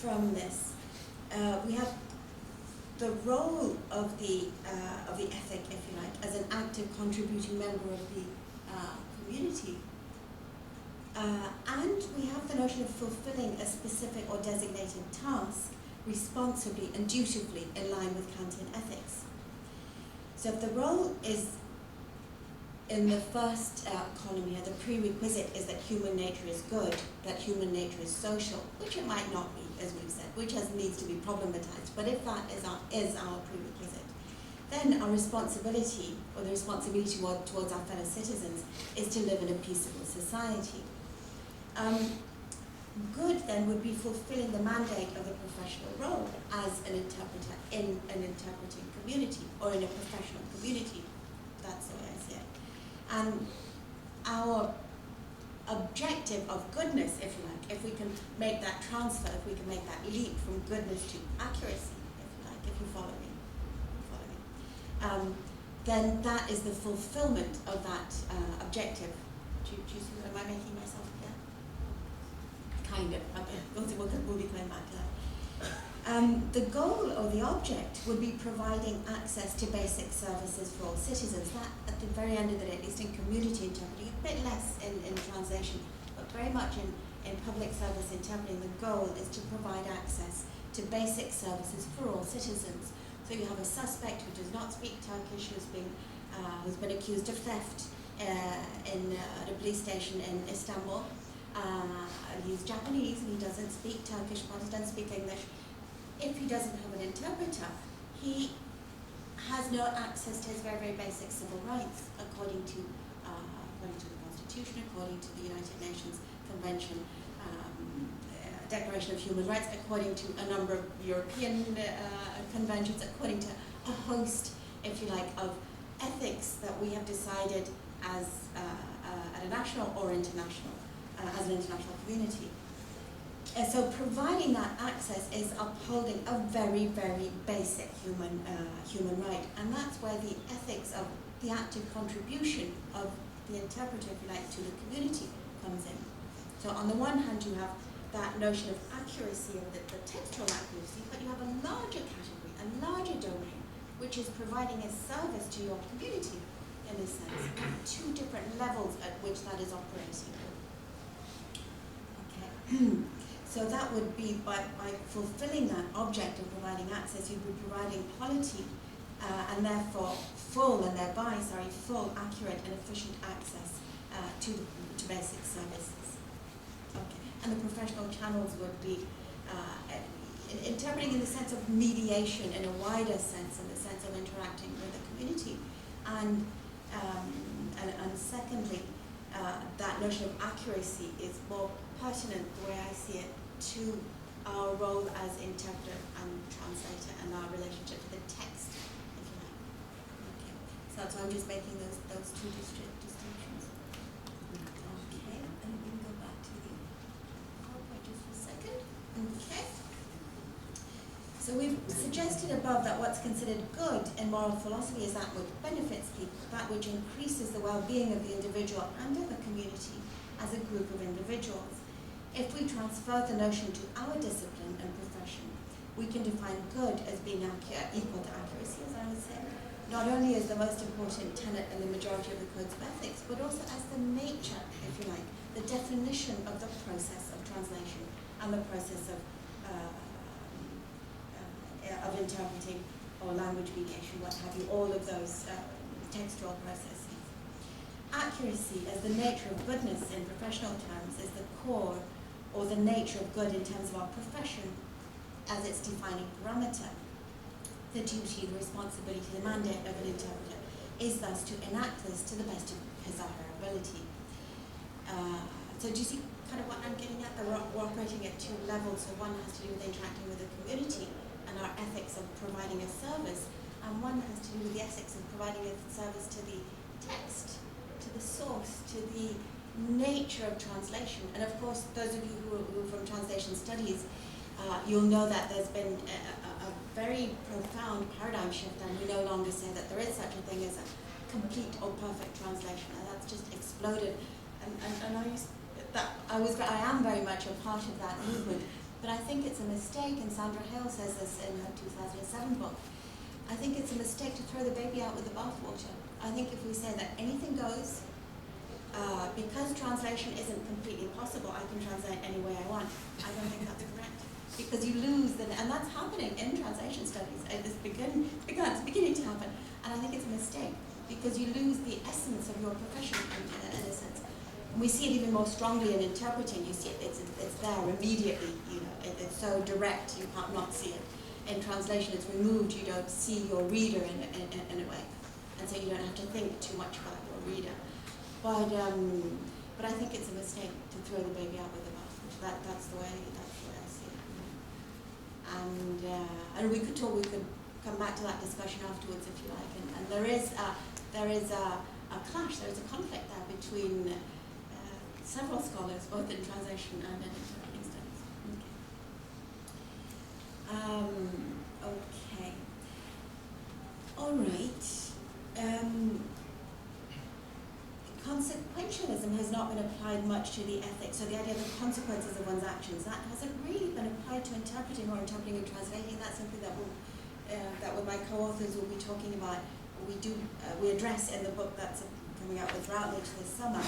from this, we have the role of the ethic, if you like, as an active contributing member of the community. And we have the notion of fulfilling a specific or designated task responsibly and dutifully in line with Kantian ethics. So if the role is in the first column here, the prerequisite is that human nature is good, that human nature is social, which it might not be, as we've said, which needs to be problematized. But if that is our prerequisite, then our responsibility, or the responsibility towards our fellow citizens, is to live in a peaceable society. Good then would be fulfilling the mandate of the professional role as an interpreter in an interpreting community or in a professional community. That's the way I see it. And our objective of goodness, if you like, if we can make that transfer, if we can make that leap from goodness to accuracy, if you like, if you follow me, then that is the fulfillment of that objective. Do you see what am I making myself clear? Kind of. Okay. We'll be coming back to that. The goal or the object would be providing access to basic services for all citizens. That, at the very end of the day, at least in community interpreting, a bit less in translation, but very much in public service interpreting, the goal is to provide access to basic services for all citizens. So you have a suspect who does not speak Turkish, who's been accused of theft at a police station in Istanbul. He's Japanese and he doesn't speak Turkish, but he doesn't speak English. If he doesn't have an interpreter, he has no access to his very, very basic civil rights according to the Constitution, according to the United Nations Convention, Declaration of Human Rights, according to a number of European conventions, according to a host, if you like, of ethics that we have decided as at a national or international, as an international community. So providing that access is upholding a very, very basic human right, and that's where the ethics of the active contribution of the interpreter, if you like, to the community comes in. So on the one hand, you have that notion of accuracy, or the textual accuracy, but you have a larger category, a larger domain, which is providing a service to your community, in a sense, two different levels at which that is operating. Okay. So that would be by fulfilling that object of providing access, you'd be providing quality and therefore full, accurate and efficient access to basic services. Okay. And the professional channels would be interpreting in the sense of mediation in a wider sense, in the sense of interacting with the community. And secondly, that notion of accuracy is more pertinent, the way I see it, to our role as interpreter and translator and our relationship to the text, if you like. Okay. So that's why I'm just making those two distinctions. Okay, and we can go back to the PowerPoint just for a second. Okay. So we've suggested above that what's considered good in moral philosophy is that which benefits people, that which increases the well-being of the individual and of the community as a group of individuals. If we transfer the notion to our discipline and profession, we can define good as being equal to accuracy, as I would say, not only as the most important tenet in the majority of the codes of ethics, but also as the nature, if you like, the definition of the process of translation and the process of interpreting or language mediation, what have you, all of those textual processes. Accuracy as the nature of goodness in professional terms is the core or the nature of good in terms of our profession as its defining parameter. The duty, the responsibility, the mandate of an interpreter is thus to enact this to the best of his or her ability. So do you see kind of what I'm getting at? That we're operating at two levels. So one has to do with interacting with the community and our ethics of providing a service, and one has to do with the ethics of providing a service to the text, to the source, to the nature of translation. And of course, those of you who are from translation studies, you'll know that there's been a very profound paradigm shift, and we no longer say that there is such a thing as a complete or perfect translation, and that's just exploded. And I am very much a part of that movement, But I think it's a mistake, and Sandra Hale says this in her 2007 book, I think it's a mistake to throw the baby out with the bathwater. I think if we say that anything goes, because translation isn't completely possible, I can translate any way I want. I don't think that's correct. Because you lose and that's happening in translation studies. It's beginning to happen. And I think it's a mistake, because you lose the essence of your profession in a sense. And we see it even more strongly in interpreting. You see it, it's there immediately, it's so direct, you can't not see it. In translation, it's removed, you don't see your reader in a way. And so you don't have to think too much about your reader. But I think it's a mistake to throw the baby out with the bathwater. That's the way I see it. And we could come back to that discussion afterwards if you like. And there is a clash, there is a conflict there between several scholars, both in translation and in interpreting studies. Okay. All right. Consequentialism has not been applied much to the ethics, so the idea of the consequences of one's actions, that hasn't really been applied to interpreting or interpreting and translating. That's something that my co-authors will be talking about. We address in the book that's coming out with Routledge this summer.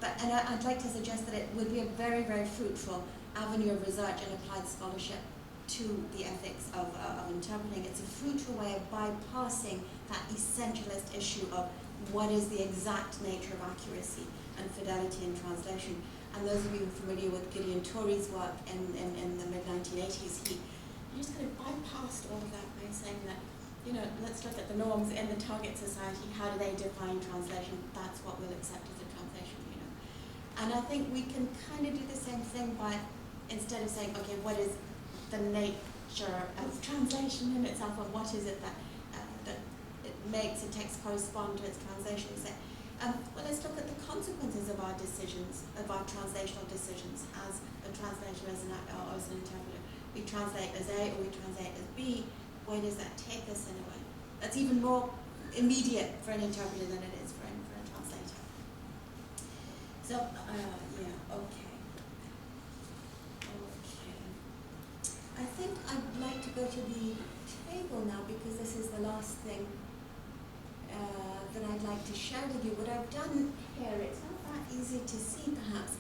And I'd like to suggest that it would be a very, very fruitful avenue of research and applied scholarship to the ethics of interpreting. It's a fruitful way of bypassing that essentialist issue of what is the exact nature of accuracy and fidelity in translation. And those of you who are familiar with Gideon Torrey's work in the mid-1980s, he just kind of bypassed all of that by saying that, let's look at the norms in the target society. How do they define translation? That's what we'll accept as a translation, And I think we can kind of do the same thing by, instead of saying, okay, what is the nature of translation in itself, or what is it that makes a text correspond to its translation, say, well, let's look at the consequences of our decisions, of our translational decisions as a translator, as an interpreter. We translate as A or we translate as B. Where does that take us in a way? That's even more immediate for an interpreter than it is for a translator. So, okay. I think I'd like to go to the table now, because this is the last thing that I'd like to share with you. What I've done here, it's not that easy to see perhaps,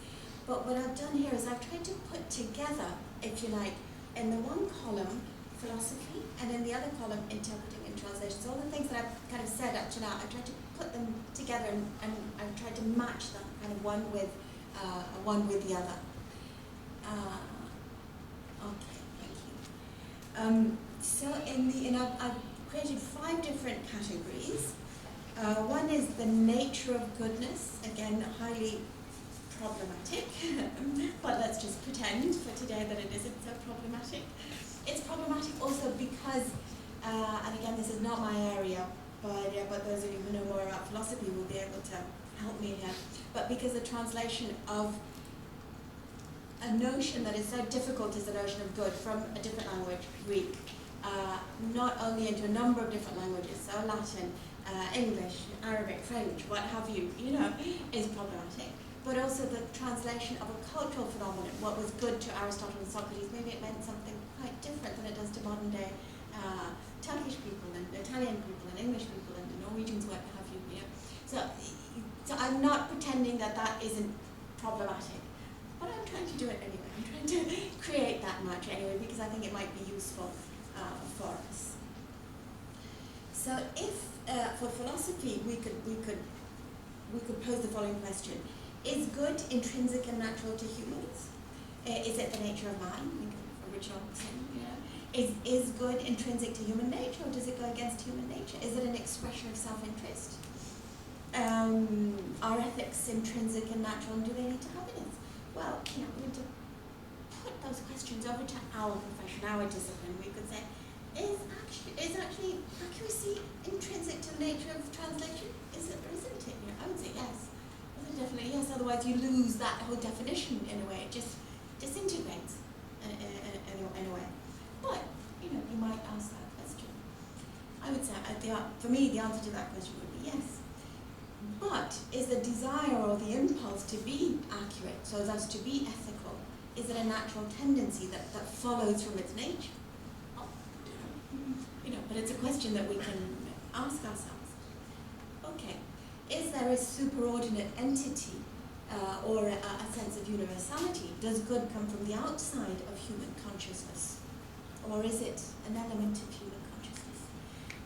but what I've done here is I've tried to put together, if you like, in the one column, philosophy, and in the other column, interpreting and translation. So all the things that I've kind of said up to now, I've tried to put them together and I've tried to match them, kind of one with the other. Okay, thank you. So I've created 5 different categories. One is the nature of goodness, again, highly problematic, but let's just pretend for today that it isn't so problematic. It's problematic also because, and again, this is not my area, but those of you who know more about philosophy will be able to help me here, but because the translation of a notion that is so difficult as the notion of good from a different language, Greek, not only into a number of different languages, so Latin, English, Arabic, French, what have you, is problematic. But also the translation of a cultural phenomenon. What was good to Aristotle and Socrates, maybe it meant something quite different than it does to modern day Turkish people and Italian people and English people and Norwegians, what have you. So I'm not pretending that isn't problematic, but I'm trying to do it anyway. I'm trying to create that match anyway, because I think it might be useful for us. So if for philosophy we could pose the following question: is good intrinsic and natural to humans? Is it the nature of man? Original sin, Is good intrinsic to human nature, or does it go against human nature? Is it an expression of self-interest? Are ethics intrinsic and natural, and do they need to have evidence? Well, we need to put those questions over to our profession, our discipline. We could say, is actually accuracy intrinsic to the nature of translation? Is it or isn't it? I would say yes. I would say definitely yes. Otherwise, you lose that whole definition in a way. It just disintegrates in a way. But you might ask that question. I would say, for me, the answer to that question would be yes. But is the desire or the impulse to be accurate, so as to be ethical, Is it a natural tendency that follows from its nature? Oh, but it's a question that we can ask ourselves. Okay, is there a superordinate entity or a sense of universality? Does good come from the outside of human consciousness? Or is it an element of human consciousness?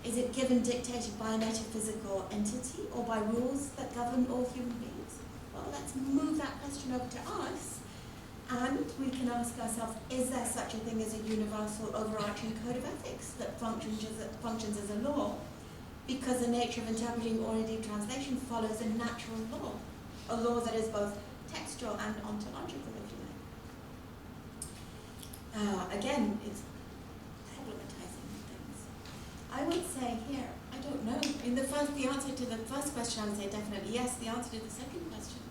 Is it given, dictated by a metaphysical entity or by rules that govern all human beings? Well, let's move that question over to us, and we can ask ourselves, is there such a thing as a universal overarching code of ethics that functions as a law, because the nature of interpreting or indeed translation follows a natural law, a law that is both textual and ontological, if you like. Again, it's problematizing things. I would say here, I don't know. The answer to the first question, I would say definitely yes. The answer to the second question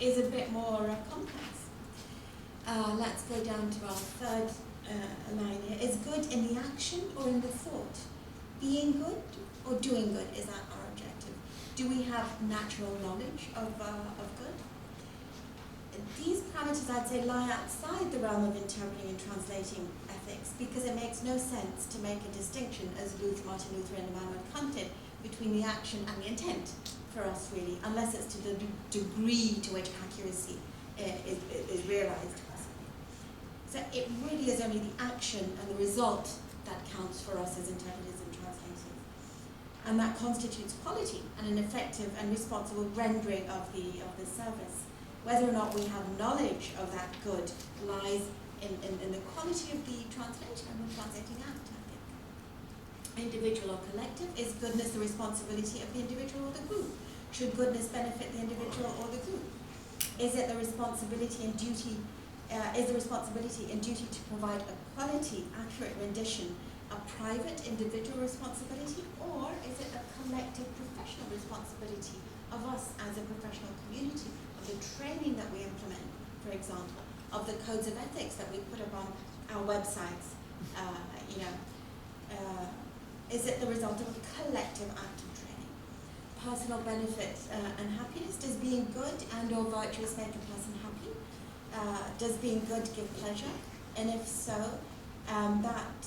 is a bit more complex. Let's go down to our third line here. Is good in the action or in the thought? Being good or doing good, is that our objective? Do we have natural knowledge of good? These parameters, I'd say, lie outside the realm of interpreting and translating ethics, because it makes no sense to make a distinction, as Martin Luther and Immanuel Kant did, between the action and the intent for us, really, unless it's to the degree to which accuracy is realized. So it really is only the action and the result that counts for us as interpreters and translators. And that constitutes quality and an effective and responsible rendering of the service. Whether or not we have knowledge of that good lies in the quality of the translator and the translating act, I think. Individual or collective, is goodness the responsibility of the individual or the group? Should goodness benefit the individual or the group? Is it the responsibility and duty to provide a quality, accurate rendition, a private individual responsibility, or is it a collective professional responsibility of us as a professional community, of the training that we implement, for example, of the codes of ethics that we put up on our websites? Is it the result of a collective act of training? Personal benefit and happiness. Does being good and or virtuous make a person happy? Does being good give pleasure? And if so,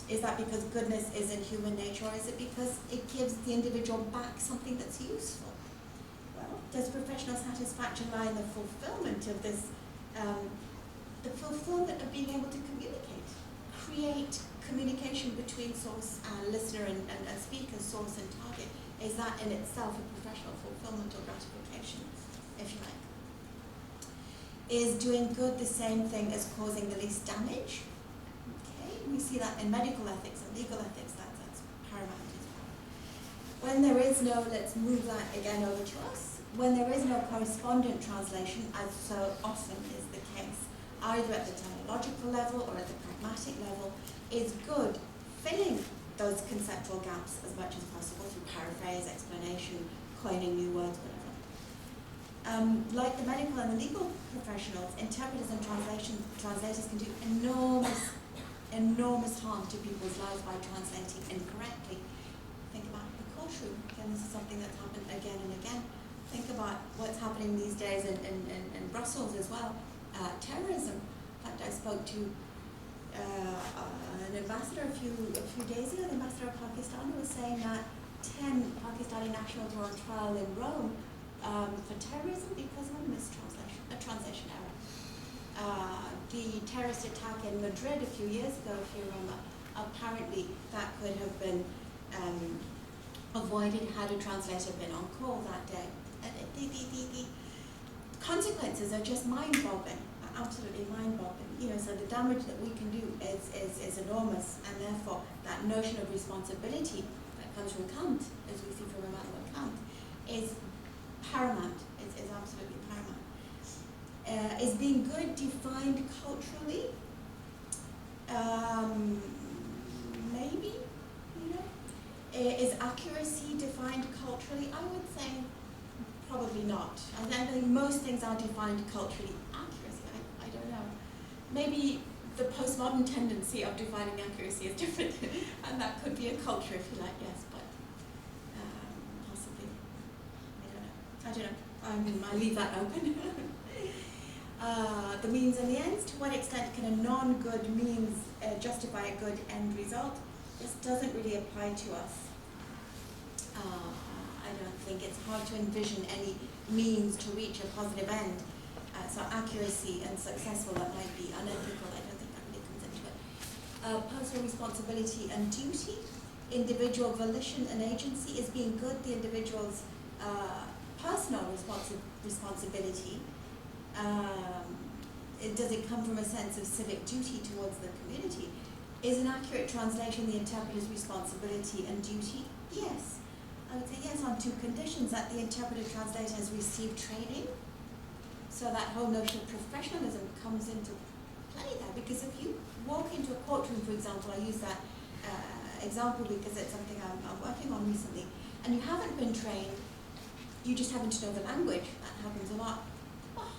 is that because goodness is in human nature, or is it because it gives the individual back something that's useful? Well, does professional satisfaction lie in the fulfillment of this, the fulfillment of being able to communicate, create communication between source, listener and speaker, source and target? Is that in itself a professional fulfillment or gratification, if you like? Is doing good the same thing as causing the least damage? Okay, we see that in medical ethics and legal ethics, that's paramount as well. When there is no, let's move that again over to us, when there is no correspondent translation, as so often is the case, either at the terminological level or at the pragmatic level, is good filling those conceptual gaps as much as possible through paraphrase, explanation, coining new words, whatever. Like the medical and the legal professionals, interpreters and translators can do enormous harm to people's lives by translating incorrectly. Think about the courtroom. Again, this is something that's happened again and again. Think about what's happening these days in Brussels as well. Terrorism. In fact, I spoke to an ambassador a few days ago. The ambassador of Pakistan was saying that 10 Pakistani nationals were on trial in Rome for terrorism because of a translation error. The terrorist attack in Madrid a few years ago, if you remember, apparently that could have been avoided had a translator been on call that day. The consequences are just mind-boggling, absolutely mind-boggling. So the damage that we can do is enormous, and therefore that notion of responsibility that comes from Kant, as we see from Immanuel Kant, is paramount. Is absolutely paramount. Is being good defined culturally? Maybe, Is accuracy defined culturally? I would say probably not. I think most things are defined culturally. Accuracy, I don't know. Maybe the postmodern tendency of defining accuracy is different, and that could be a culture, if you like, yes, but possibly. I don't know. I leave that open. the means and the ends. To what extent can a non-good means justify a good end result? This doesn't really apply to us. I don't think it's hard to envision any means to reach a positive end. So accuracy and successful, that might be unethical. I don't think that really comes into it. Personal responsibility and duty. Individual volition and agency. Is being good the individual's personal responsibility? Does it come from a sense of civic duty towards the community? Is an accurate translation the interpreter's responsibility and duty? Yes. I would say yes on two conditions: that the interpreter-translator has received training, so that whole notion of professionalism comes into play there. Because if you walk into a courtroom, for example, I use that example because it's something I'm working on recently, and you haven't been trained, you just happen to know the language. That happens a lot. Well,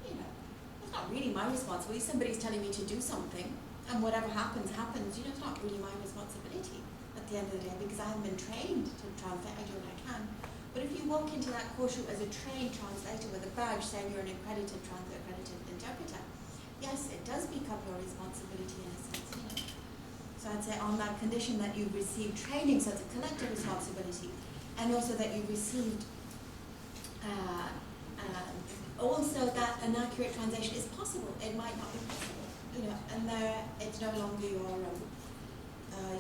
you know, it's not really my responsibility. Somebody's telling me to do something, and whatever happens, happens. You know, it's not really my responsibility at the end of the day, because I haven't been trained to translate. I do what I can. But if you walk into that courtroom as a trained translator with a badge saying you're an accredited interpreter, yes, it does become your responsibility in a sense. You know? So I'd say on that condition that you've received training, so it's a collective responsibility, and also that you've received also that an accurate translation is possible. It might not be possible, you know, and there it's no longer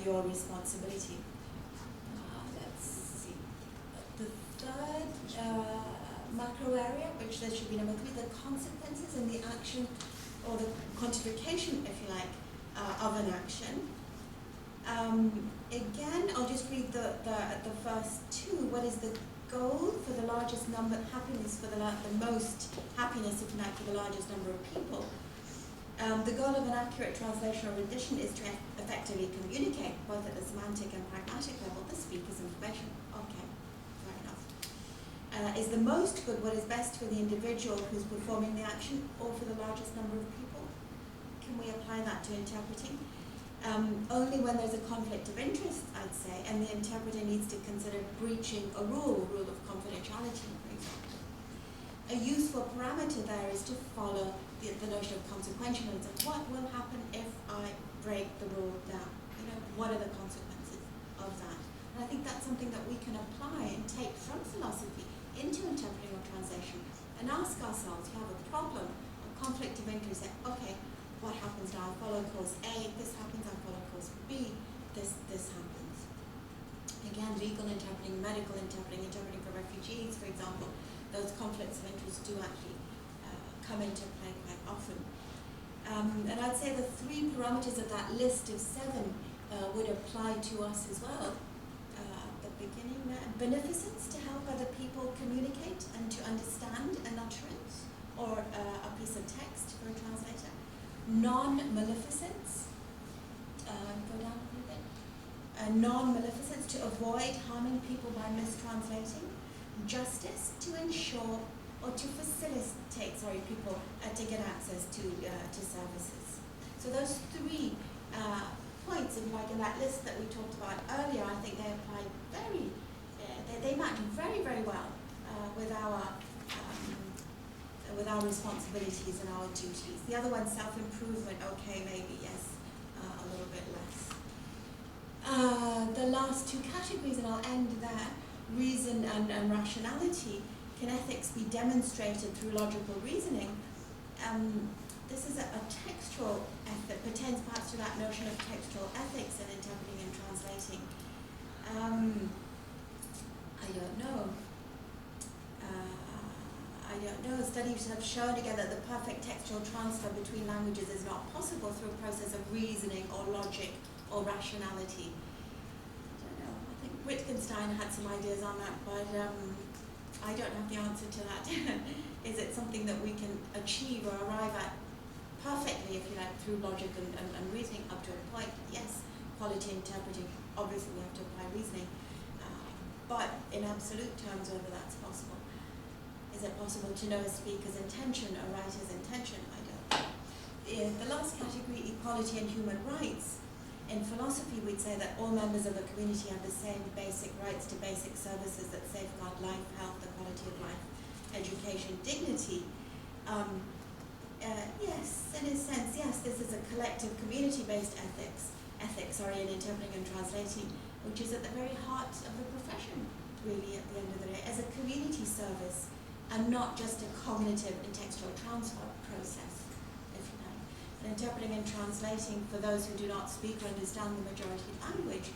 your responsibility. Let's see. The third macro area, which there should be number 3, the consequences and the action, or the quantification, if you like, of an action. Again, I'll just read the first two. What is the goal for the largest number, happiness for the most happiness, if you like, for the largest number of people? The goal of an accurate translation or rendition is to effectively communicate, both at the semantic and pragmatic level, the speaker's information. Okay, fair enough. Is the most good what is best for the individual who's performing the action, or for the largest number of people? Can we apply that to interpreting? Only when there's a conflict of interest, I'd say, and the interpreter needs to consider breaching a rule of confidentiality, for example. A useful parameter there is to follow the notion of consequentialism. What will happen if I break the rule down? You know, what are the consequences of that? And I think that's something that we can apply and take from philosophy into interpreting or translation, and ask ourselves, you have a problem, a conflict of interest, okay, what happens now? I follow cause A, this happens, I follow cause B, this happens. Again, legal interpreting, medical interpreting for refugees, for example, those conflicts of interest do actually come into play quite often. And I'd say the 3 parameters of that list of 7 would apply to us as well. At the beginning there, beneficence, to help other people communicate and to understand an utterance or a piece of text for a translator. Non-maleficence, go down a little bit. Non-maleficence, to avoid harming people by mistranslating. Justice, to ensure or to facilitate, people to get access to services. So those 3 points, if you like, in that list that we talked about earlier, I think they apply they match very, very well with our responsibilities and our duties. The other one, self-improvement, okay, maybe, yes, a little bit less. The last 2 categories, and I'll end there, reason and rationality. Can ethics be demonstrated through logical reasoning? This is a textual ethic, pertains perhaps to that notion of textual ethics in interpreting and translating. I don't know. Studies have shown again that the perfect textual transfer between languages is not possible through a process of reasoning or logic or rationality. I don't know. I think Wittgenstein had some ideas on that, but I don't have the answer to that. Is it something that we can achieve or arrive at perfectly, if you like, through logic and reasoning up to a point? Yes, quality interpreting, obviously we have to apply reasoning. But in absolute terms, whether that's possible. Is it possible to know a speaker's intention, a writer's intention? I don't know. The last category, equality and human rights. In philosophy, we'd say that all members of a community have the same basic rights to basic services that safeguard life, health, the quality of life, education, dignity. Yes, in a sense, yes, this is a collective community-based ethics in interpreting and translating, which is at the very heart of the profession, really, at the end of the day, as a community service and not just a cognitive and textual transfer process, if you like. And interpreting and translating, for those who do not speak or understand the majority language,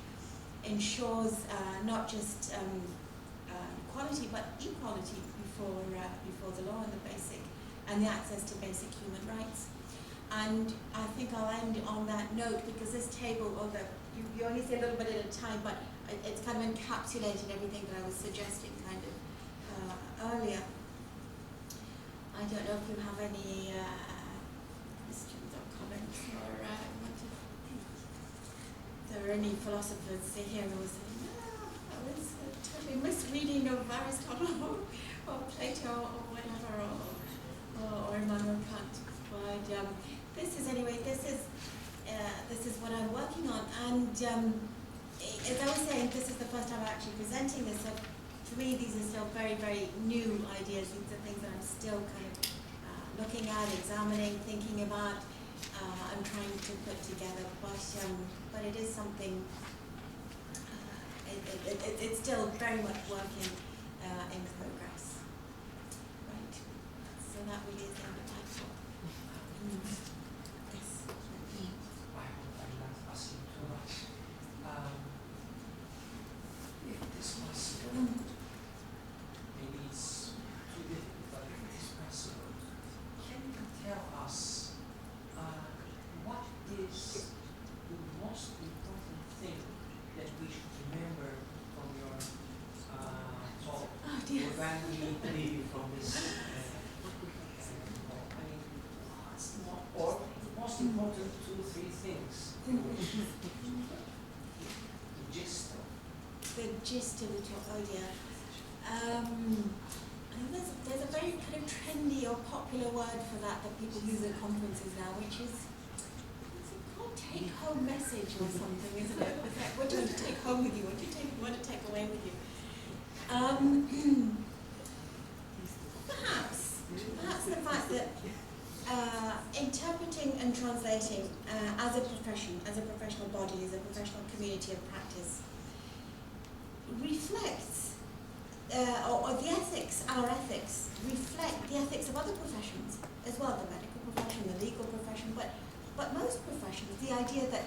ensures not just equality, but equality before the law and the access to basic human rights. And I think I'll end on that note, because this table, although you only see a little bit at a time, but it's kind of encapsulated everything that I was suggesting kind of earlier. I don't know if you have any questions or comments, or if there are any philosophers here who will say, no, that was a totally misreading of Aristotle or Plato or whatever, or Immanuel Kant. But this is what I'm working on, and as I was saying, this is the first time I'm actually presenting this. So for me, these are still very, very new ideas. These are things that I'm still kind of looking at, examining, thinking about, and trying to put together. But it is something. It's still very much work in progress. Right. So that really is the end of my talk. Yes. I hope I'm not asking too much. If it is possible, maybe it's too difficult, but if it is possible, can you tell us what is the most important thing that we should remember from your talk? Oh dear. When we leave from this, or the most important 2-3 things. The gist of. The gist of the talk. Oh dear. There's a very kind of trendy or popular word for that people use at conferences now, which is called take-home message or something, isn't it? What do you take home with you? What do you want to take away with you? Perhaps the fact that interpreting and translating as a profession, as a professional body, as a professional community of practice, reflects, or the ethics, our ethics, reflect the ethics of other professions as well, the medical profession, the legal profession, but most professions, the idea that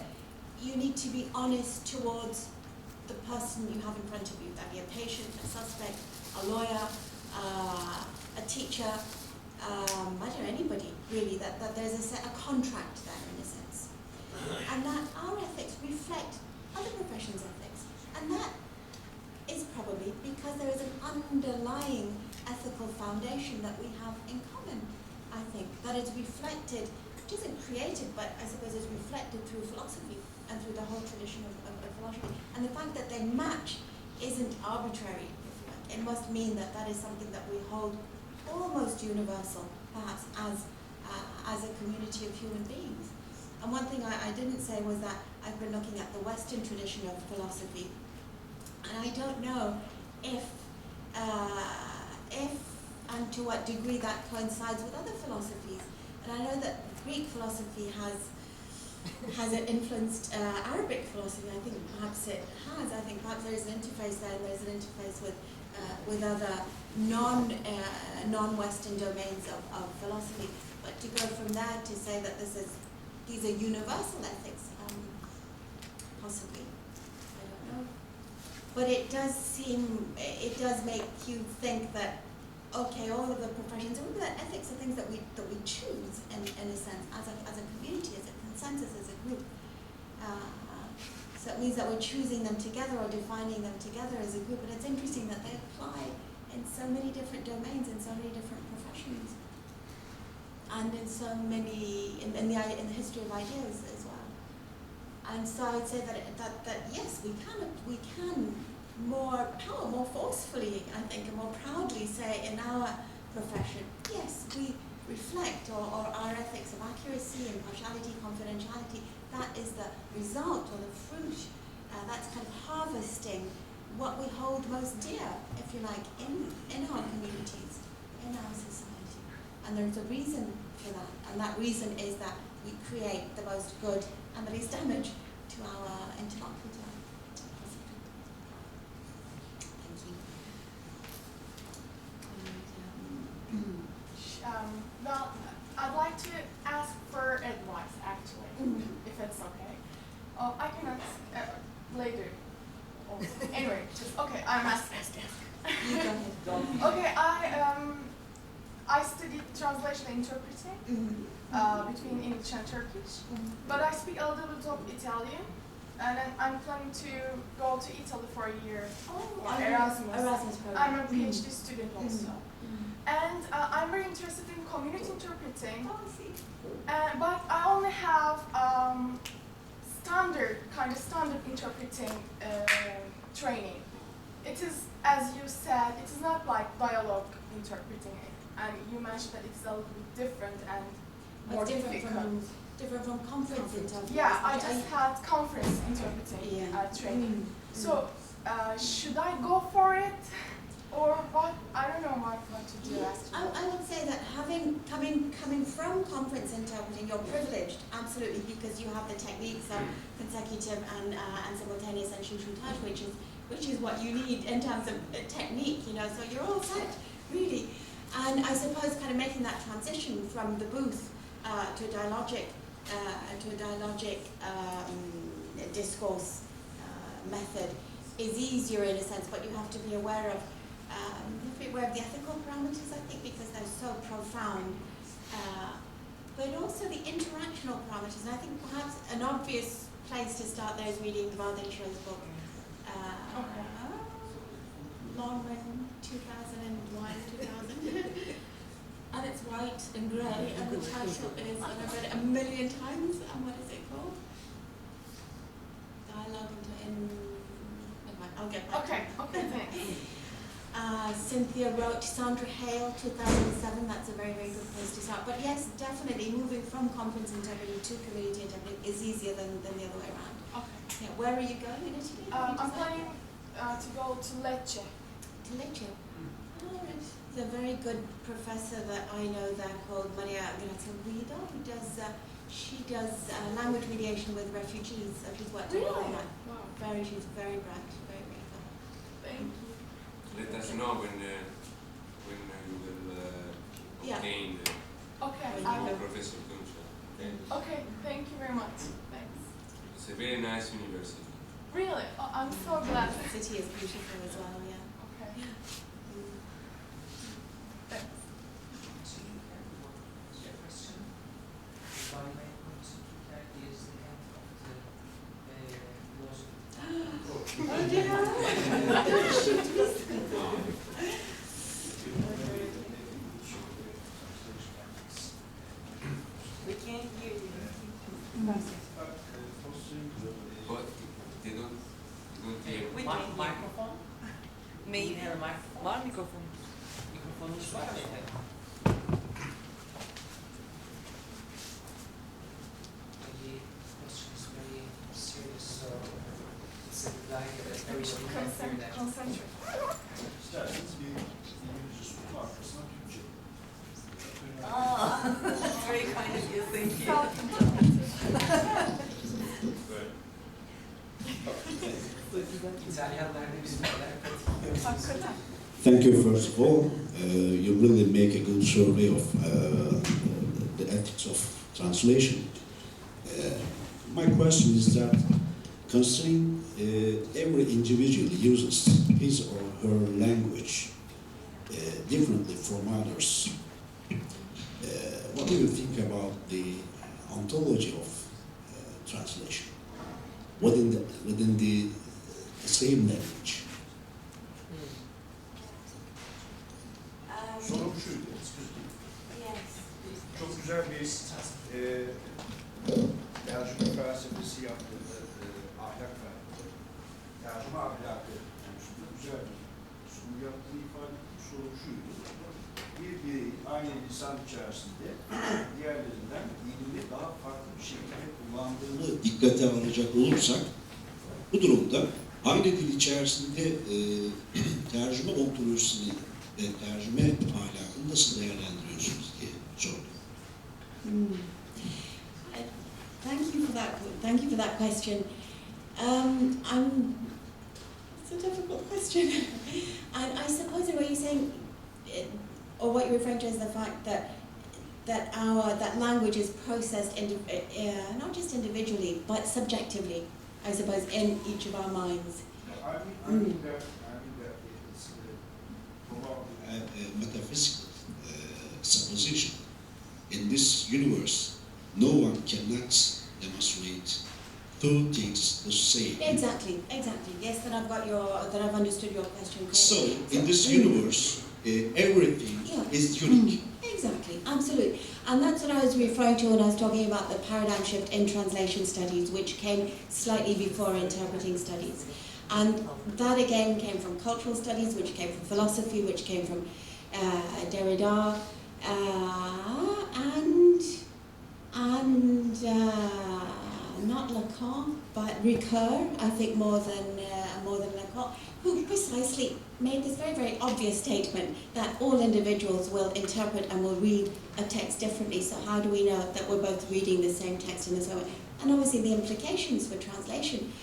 you need to be honest towards the person you have in front of you, that be a patient, a suspect, a lawyer, a teacher, I don't know, anybody really, that there's a contract there in a sense. And that our ethics reflect other professions' ethics. And that is probably because there is an underlying ethical foundation that we have in common, I think, that is reflected, which isn't created, but I suppose is reflected through philosophy and through the whole tradition of philosophy. And the fact that they match isn't arbitrary, if you like. It must mean that that is something that we hold almost universal, perhaps, as a community of human beings. And one thing I didn't say was that I've been looking at the Western tradition of philosophy, and I don't know if and to what degree that coincides with other philosophies. And I know that Greek philosophy has influenced Arabic philosophy. I think perhaps it has. I think perhaps there is an interface there, and there's an interface with other non-Western domains of philosophy. But to go from there to say that these are universal ethics, possibly, I don't know. But it does make you think that, okay, all of the professions, all of the ethics are things that we choose in a sense, as a community, as a consensus, as a group. So it means that we're choosing them together or defining them together as a group. And it's interesting that they apply in so many different domains, in so many different professions, and in so many in the history of ideas as well. And so I would say that yes, we can more forcefully, I think, and more proudly say in our profession, yes, we reflect, or our ethics of accuracy, impartiality, confidentiality, that is the result or the fruit, that's kind of harvesting what we hold most dear, if you like, in our communities, in our society. And there's a reason for that. And that reason is that we create the most good and the least damage to our interlocutor. Thank you. Well, I'd like to ask for advice, actually, if it's okay. I can ask later. Anyway, just okay. I'm asking. You go ahead. Okay, I studied translation and interpreting between English and Turkish, but I speak a little bit of Italian, and then I'm planning to go to Italy for a year. Erasmus program. I'm a PhD student also. And I'm very interested in community interpreting, Oh, I see. but I only have standard interpreting training. It is, as you said, it is not like dialogue interpreting, and you mentioned that it's a little bit different and more difficult. Different from conference interpreting. Yeah, I just had conference interpreting training. So should I go for it? Or what? I don't know what to do. I would say that coming from conference interpreting, you're privileged, absolutely, because you have the techniques of consecutive and simultaneous and shushuntaj, which is what you need in terms of technique, you know. So you're all set, really. And I suppose kind of making that transition from the booth to a dialogic discourse method is easier in a sense, but you have to be aware of. Aware of the ethical parameters, I think, because they're so profound, but also the interactional parameters. And I think perhaps an obvious place to start there is reading Valdez Show's book, long written, 2001, 2000. And it's white and grey, and the title is, and I've read it a million times, and what is it called? Dialogue I'll get back to it. Okay, thanks. Cynthia wrote Sandra Hale, 2007. That's a very, very good place to start. But yes, definitely moving from conference interpreting to community interpreting is easier than the other way around. Okay. Yeah, where are you going in Italy? I'm planning to go to Lecce. To Lecce. Oh, right. There's a very good professor that I know there called Maria Grazia Guido, who does she does language mediation with refugees. So she's worked a lot on that. Wow. She's very bright, very, very clever. Thank you. Let us know when you will obtain the Professor Mette. Okay, thank you very much. Thanks. It's a very nice university. Really? Oh, I'm so glad. The city is beautiful as well, yeah. Okay. Thanks. So you have one question. By my question, that is the end of the Oh dear! We can't hear you. But they don't hear. We can hear. Microphone? Maybe. You have a microphone? Var mikrofon. Mikrofonunuz var mı? The question is very serious, so it's like everybody can hear that. Concentrate. İsterseniz bir İngilizce sunum arkasına Türkçe. Oh, very kind of you. Thank you. İtalyanlar ne biz neler Thank you first of all. You really make a good survey of the ethics of translation. My question is that considering every individual uses his or her language differently from others, what do you think about the ontology of translation within the same language? Sorum şuydu, Yes. çok güzel bir tercüme felsefesi yaptığında, ahlak felsefesi, tercüme ahlakı konusunda güzel bir sunum yaptığı ifade ettiği sorum şuydu. Bir birey aynı lisan içerisinde diğerlerinden dilini daha farklı bir şekilde kullandığını dikkate alacak olursak, bu durumda aynı dil içerisinde tercüme ontolojisini ve tercüme ahlakını nasıl değerlendiriyorsunuz diye sordum. Mm. Thank you for that. Thank you for that question. It's a difficult question. And I suppose in what you're saying, or what you're referring to, is the fact that that language is processed not just individually but subjectively, I suppose, in each of our minds. I mean that it's A metaphysical supposition. In this universe, no one cannot demonstrate two things the same. Exactly. Yes, then I've understood your question correctly. So, in this universe, everything is unique. Exactly, absolutely. And that's what I was referring to when I was talking about the paradigm shift in translation studies, which came slightly before interpreting studies. And that again came from cultural studies, which came from philosophy, which came from Derrida, and not Lacan, but Ricoeur, I think more than Lacan, who precisely made this very, very obvious statement that all individuals will interpret and will read a text differently. So how do we know that we're both reading the same text in the same way? And obviously the implications for translation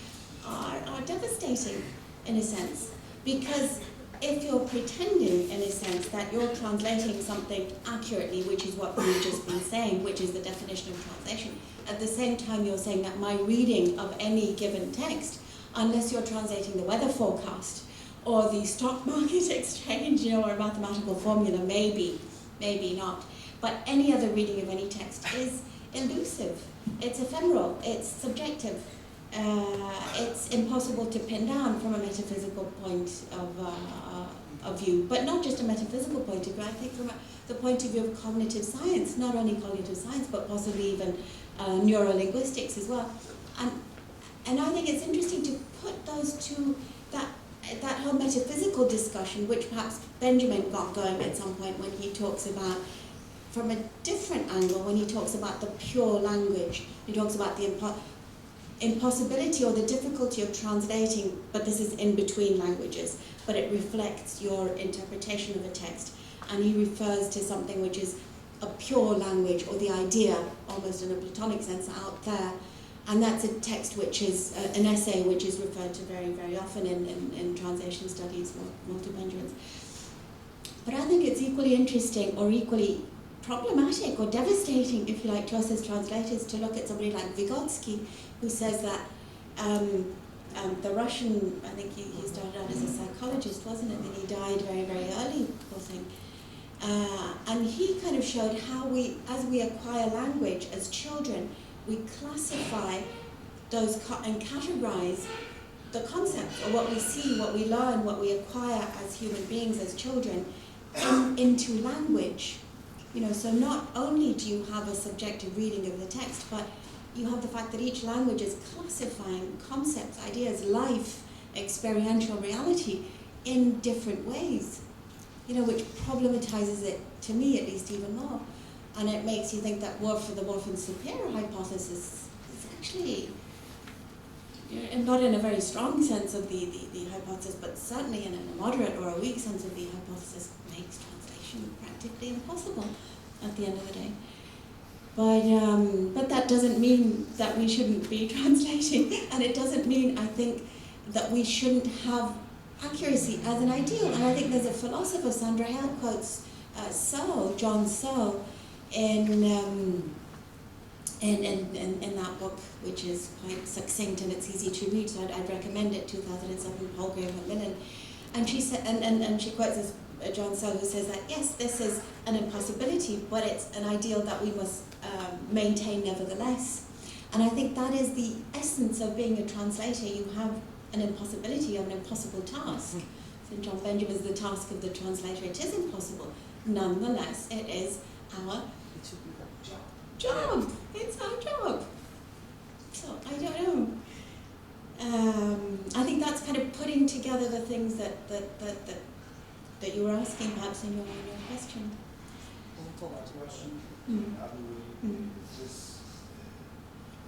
are devastating in a sense, because if you're pretending in a sense that you're translating something accurately, which is what we've just been saying, which is the definition of translation, at the same time you're saying that my reading of any given text, unless you're translating the weather forecast or the stock market exchange, or a mathematical formula, maybe not, but any other reading of any text is elusive, it's ephemeral, it's subjective. It's impossible to pin down from a metaphysical point of view, but not just a metaphysical point of view. I think from the point of view of cognitive science, not only cognitive science, but possibly even neurolinguistics as well. And I think it's interesting to put those two, that whole metaphysical discussion, which perhaps Benjamin got going at some point when he talks about, from a different angle, when he talks about the pure language. He talks about the impossibility or the difficulty of translating, but this is in between languages, but it reflects your interpretation of a text. And he refers to something which is a pure language, or the idea, almost in a Platonic sense, out there. And that's a text which is an essay which is referred to very, very often in translation studies, Walter Benjamin's. But I think it's equally interesting, or equally problematic, or devastating, if you like, to us as translators, to look at somebody like Vygotsky, who says that the Russian, I think he started out as a psychologist, wasn't it? And he died very, very early, poor thing. And he kind of showed how as we acquire language as children, we classify those and categorize the concepts, or what we see, what we learn, what we acquire as human beings, as children, into language. So not only do you have a subjective reading of the text, but you have the fact that each language is classifying concepts, ideas, life, experiential reality in different ways, which problematizes it, to me at least, even more. And it makes you think that the Whorf and Sapir hypothesis is actually, not in a very strong sense of the hypothesis, but certainly in a moderate or a weak sense of the hypothesis, makes translation practically impossible at the end of the day. But that doesn't mean that we shouldn't be translating, and it doesn't mean, I think, that we shouldn't have accuracy as an ideal. And I think there's a philosopher, Sandra Hale quotes John Searle, in that book, which is quite succinct and it's easy to read, so I'd recommend it, 2007, Palgrave Macmillan. And she said, and she quotes this John Searle, who says that yes, this is an impossibility, but it's an ideal that we must maintain nevertheless. And I think that is the essence of being a translator. You have an impossibility, you have an impossible task. So John Benjamin's The Task of the Translator. It is impossible. Nonetheless, it is our job. It's our job. So I don't know. I think that's kind of putting together the things that you were asking, perhaps, in your question.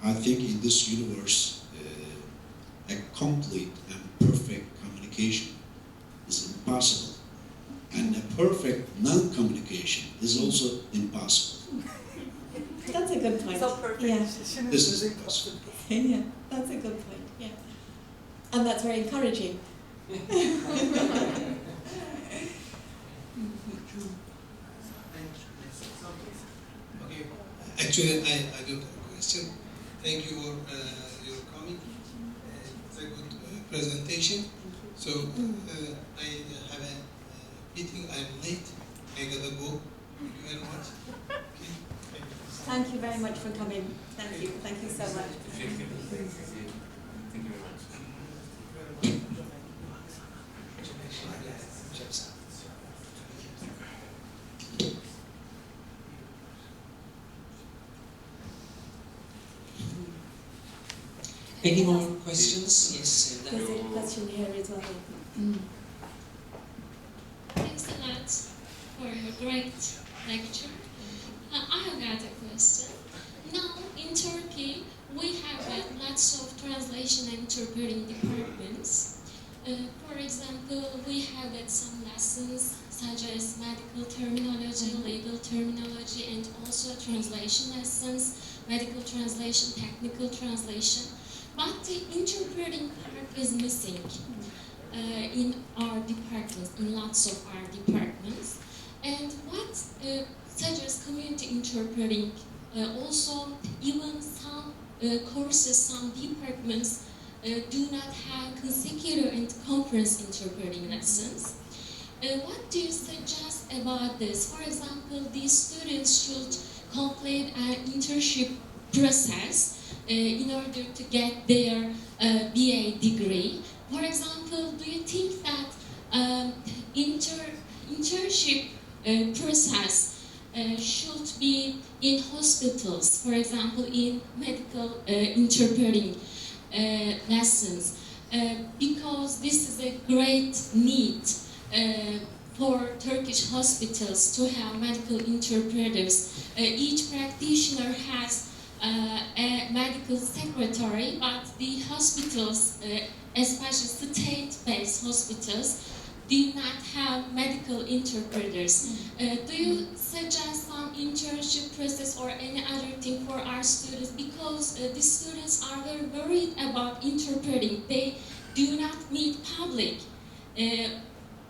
I think in this universe, a complete and perfect communication is impossible, and a perfect non-communication is also impossible. so perfect. Yeah. This is impossible. Yeah, that's a good point. Yeah, and that's very encouraging. Okay. Actually, I don't have a question. Thank you for your coming. It's a good presentation. So I have a meeting. I'm late. I gotta go. Thank you very much. Okay. Thank you very much for coming. Thank you. Thank you so much. Thank you very much. Any more questions? Yes. There's a question here as well. Thanks a lot for your great lecture. I have got a question. Now, in Turkey, we have lots of translation and interpreting departments. For example, we have some lessons such as medical terminology, legal terminology, and also translation lessons, medical translation, technical translation. But the interpreting part is missing in our departments, in lots of our departments. And what such as community interpreting, also even some courses, some departments do not have consecutive and conference interpreting lessons. What do you suggest about this? For example, these students should complete an internship process in order to get their BA degree. For example, do you think that internship process should be in hospitals, for example, in medical interpreting lessons, because this is a great need for Turkish hospitals to have medical interpreters. Each practitioner has a medical secretary, but the hospitals, especially state-based hospitals, do not have medical interpreters. Do you suggest some internship process or any other thing for our students? Because the students are very worried about interpreting. They do not meet public,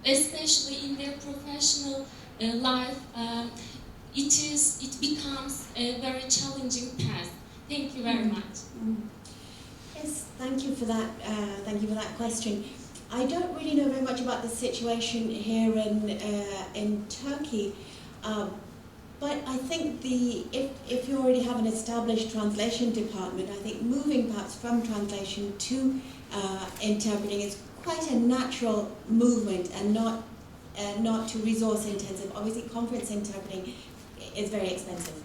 especially in their professional life. It becomes a very challenging task. Thank you very much. Yes, thank you for that. Thank you for that question. I don't really know very much about the situation here in Turkey, but I think if you already have an established translation department, I think moving perhaps from translation to interpreting is quite a natural movement and not too resource intensive. Obviously, conference interpreting is very expensive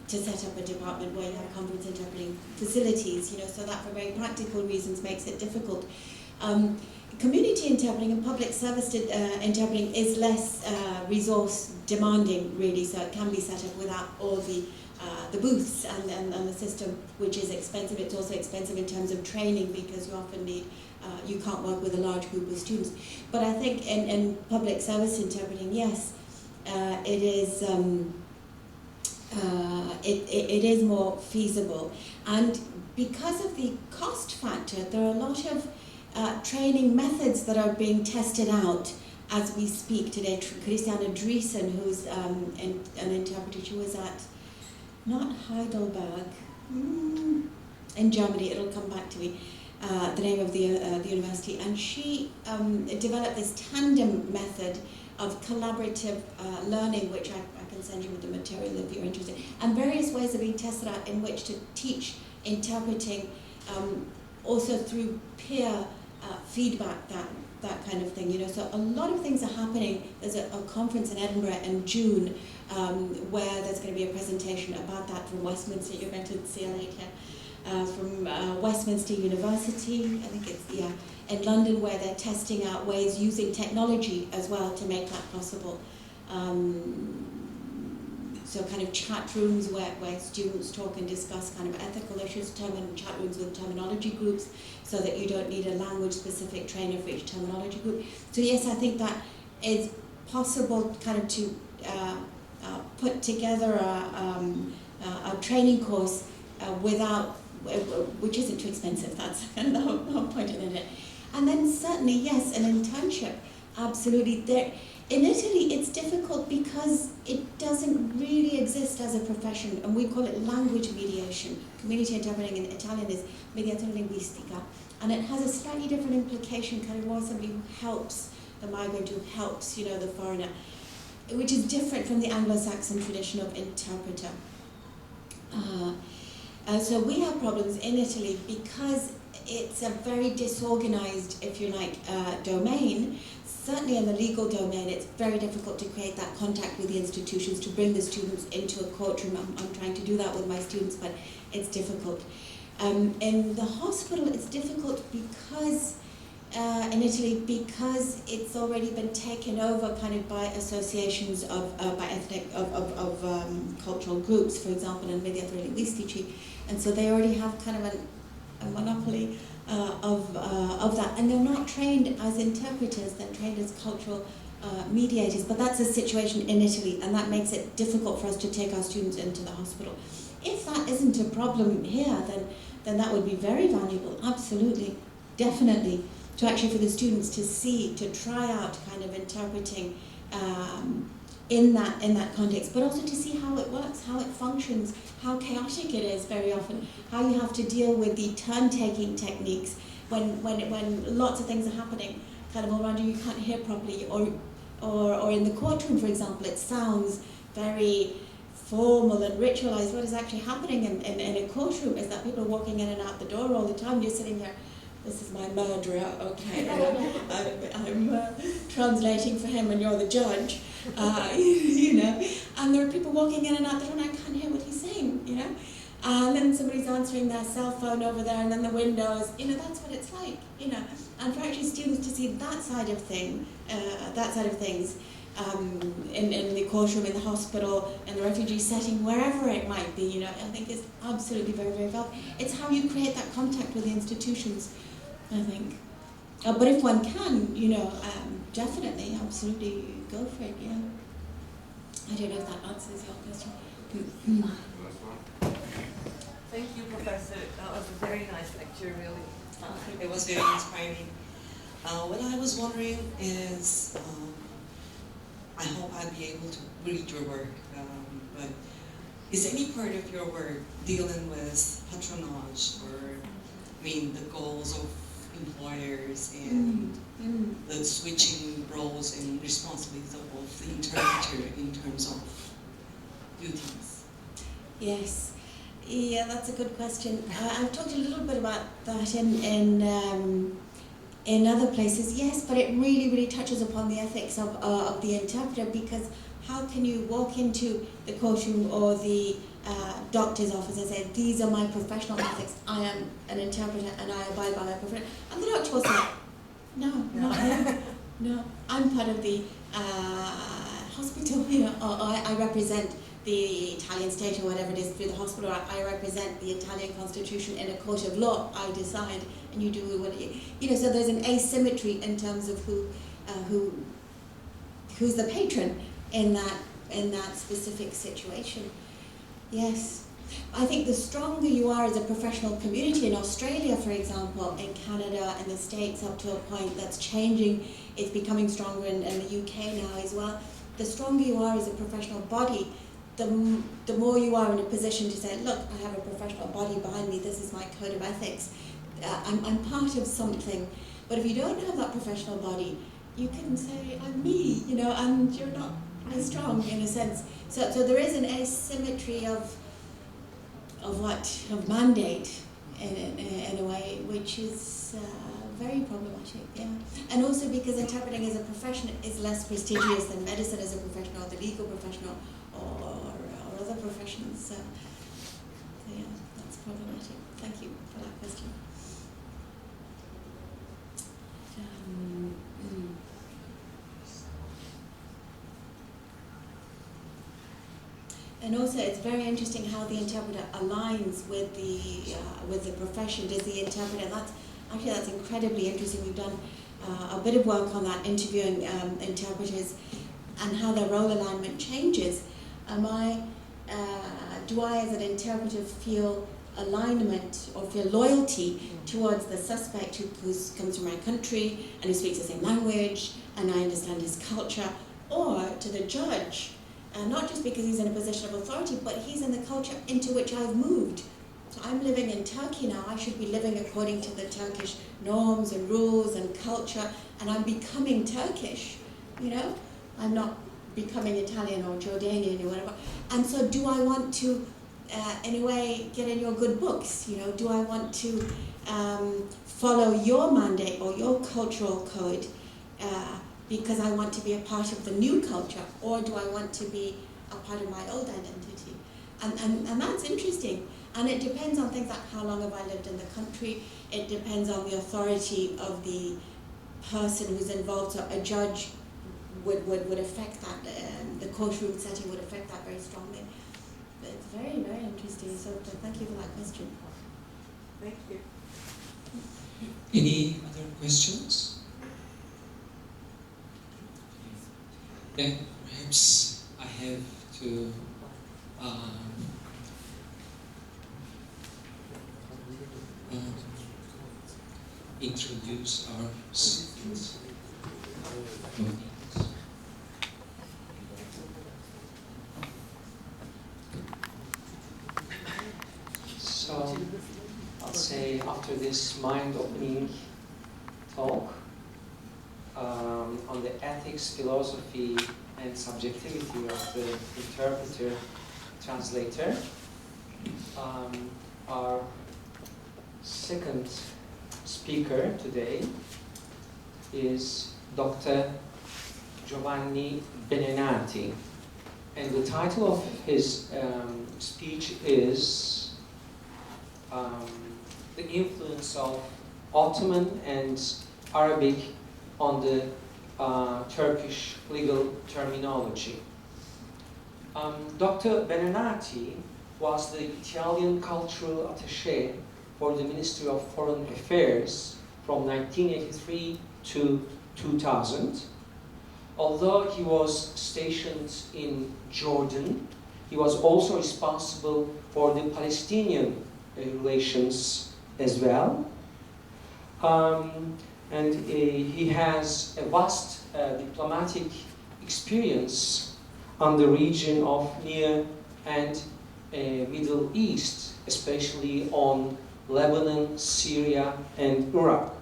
to set up a department where you have conference interpreting facilities, so that for very practical reasons makes it difficult. Community interpreting and public service interpreting is less resource demanding, really, so it can be set up without all the booths and the system, which is expensive. It's also expensive in terms of training because you often need, you can't work with a large group of students. But I think in public service interpreting, yes, it is it is more feasible. And because of the cost factor, there are a lot of training methods that are being tested out as we speak today. Christiane Driesen, who's an interpreter, she was at, not Heidelberg, in Germany, it'll come back to me, the name of the university, and she developed this tandem method of collaborative learning, which I can send you with the material if you're interested, and various ways are being tested out in which to teach interpreting, also through peer feedback, that kind of thing, So a lot of things are happening. There's a conference in Edinburgh in June where there's going to be a presentation about that from Westminster. You're going to see it later. From Westminster University, I think it's, in London, where they're testing out ways using technology as well to make that possible. So kind of chat rooms where students talk and discuss kind of ethical issues, chat rooms with terminology groups, so that you don't need a language-specific trainer for each terminology group. So yes, I think that is possible kind of to put together a training course which isn't too expensive. That's kind of the whole point of it. And then certainly, yes, an internship, absolutely. In Italy, it's difficult because it doesn't really exist as a profession, and we call it language mediation. Community interpreting in Italian is mediazione linguistica, and it has a slightly different implication, kind of more somebody who helps the migrant, who helps, the foreigner, which is different from the Anglo-Saxon tradition of interpreter. So we have problems in Italy because it's a very disorganized, if you like, domain. Certainly in the legal domain, it's very difficult to create that contact with the institutions, to bring the students into a courtroom. I'm trying to do that with my students, but it's difficult. In the hospital, it's difficult because, in Italy, because it's already been taken over kind of by associations by ethnic, cultural groups, for example, in mediatori linguistici, and so they already have kind of a monopoly of that, and they're not trained as interpreters, they're trained as cultural mediators, but that's a situation in Italy, and that makes it difficult for us to take our students into the hospital. If that isn't a problem here, then that would be very valuable, absolutely, definitely, to actually for the students to see, to try out kind of interpreting in that context, but also to see how it works, how it functions, how chaotic it is very often, how you have to deal with the turn-taking techniques when lots of things are happening kind of all around you can't hear properly, or in the courtroom, for example, it sounds very formal and ritualized. What is actually happening in a courtroom is that people are walking in and out the door all the time. You're sitting there, this is my murderer, okay, I'm translating for him and you're the judge, and there are people walking in and out the door and I can't hear what he's saying, and then somebody's answering their cell phone over there and then the windows, that's what it's like, and for actually students to see that side of things, in the courtroom, in the hospital, in the refugee setting, wherever it might be, I think is absolutely very, very valuable. It's how you create that contact with the institutions, I think. But if one can, definitely, absolutely go for it, yeah. I don't know if that answers your question. Thank you, Professor. That was a very nice lecture, really. It was very inspiring. What I was wondering is, I hope I'll be able to read your work, but is any part of your work dealing with patronage or, the goals of employers and the switching roles and responsibilities of the interpreter in terms of duties? Yes. Yeah, that's a good question. I've talked a little bit about that in other places, yes, but it really, really touches upon the ethics of the interpreter, because how can you walk into the courtroom or the doctor's office and say, these are my professional ethics, I am an interpreter and I abide by my profession, and the doctor will say, no, I'm part of the hospital, or I represent the Italian state or whatever it is through the hospital, or I represent the Italian constitution in a court of law, I decide, and you do what so there's an asymmetry in terms of who's the patron in that specific situation. Yes. I think the stronger you are as a professional community in Australia, for example, in Canada and the States up to a point that's changing, it's becoming stronger in the UK now as well. The stronger you are as a professional body, the more you are in a position to say, look, I have a professional body behind me, this is my code of ethics, I'm part of something. But if you don't have that professional body, you can say, I'm me, and you're not as strong in a sense. So there is an asymmetry of mandate in a way, which is very problematic, yeah. And also because interpreting as a profession is less prestigious than medicine as a profession, or the legal professional, or other professions. So yeah, that's problematic. Thank you for that question. And also, it's very interesting how the interpreter aligns with the profession. Does the interpreter? That's incredibly interesting. We've done a bit of work on that, interviewing interpreters and how their role alignment changes. Do I, as an interpreter, feel alignment or feel loyalty towards the suspect who comes from my country and who speaks the same language and I understand his culture, or to the judge, not just because he's in a position of authority, but he's in the culture into which I've moved. So I'm living in Turkey now, I should be living according to the Turkish norms and rules and culture, and I'm becoming Turkish, you know? I'm not becoming Italian or Jordanian or whatever. And so do I want to, in a way, get in your good books, you know? Do I want to follow your mandate or your cultural code because I want to be a part of the new culture, or do I want to be a part of my old identity? And that's interesting. And it depends on things like how long have I lived in the country. It depends on the authority of the person who's involved. So a judge would affect that, the courtroom setting would affect that very strongly. But it's very, very interesting. So thank you for that question. Thank you. Any other questions? Then perhaps I have to introduce our second audience. So, I'll say after this mind-opening talk on the ethics, philosophy, and subjectivity of the interpreter-translator, our second speaker today is Dr. Giovanni Benenati, and the title of his speech is The Influence of Ottoman and Arabic on the Turkish legal terminology. Dr. Benenati was the Italian cultural attaché for the Ministry of Foreign Affairs from 1983 to 2000. Although he was stationed in Jordan, he was also responsible for the Palestinian relations as well. And he has a vast diplomatic experience on the region of Near and Middle East, especially on Lebanon, Syria, and Iraq.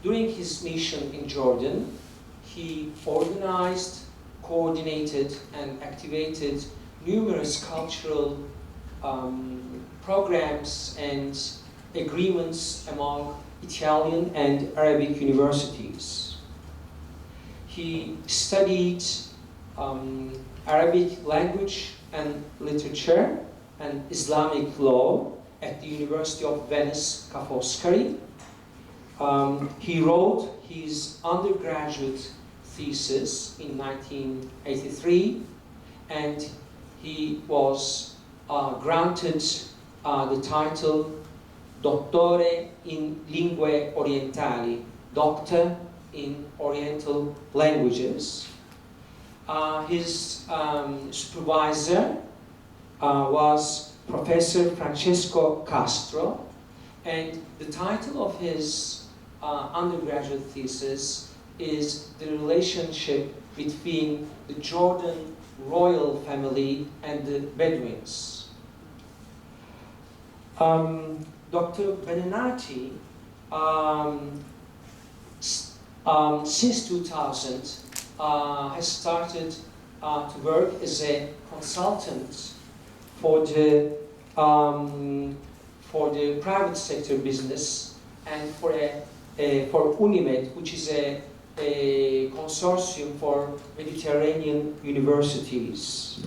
During his mission in Jordan, he organized, coordinated, and activated numerous cultural programs and agreements among Italian and Arabic universities. He studied Arabic language and literature and Islamic law at the University of Venice, Ca' Foscari. He wrote his undergraduate thesis in 1983, and he was granted the title Dottore in Lingue Orientali, Doctor in Oriental Languages. His supervisor was Professor Francesco Castro, and the title of his undergraduate thesis is The Relationship Between the Jordan Royal Family and the Bedouins. Dr. Benenati, since 2000, has started to work as a consultant for the private sector business and for UNIMED, which is a consortium for Mediterranean universities.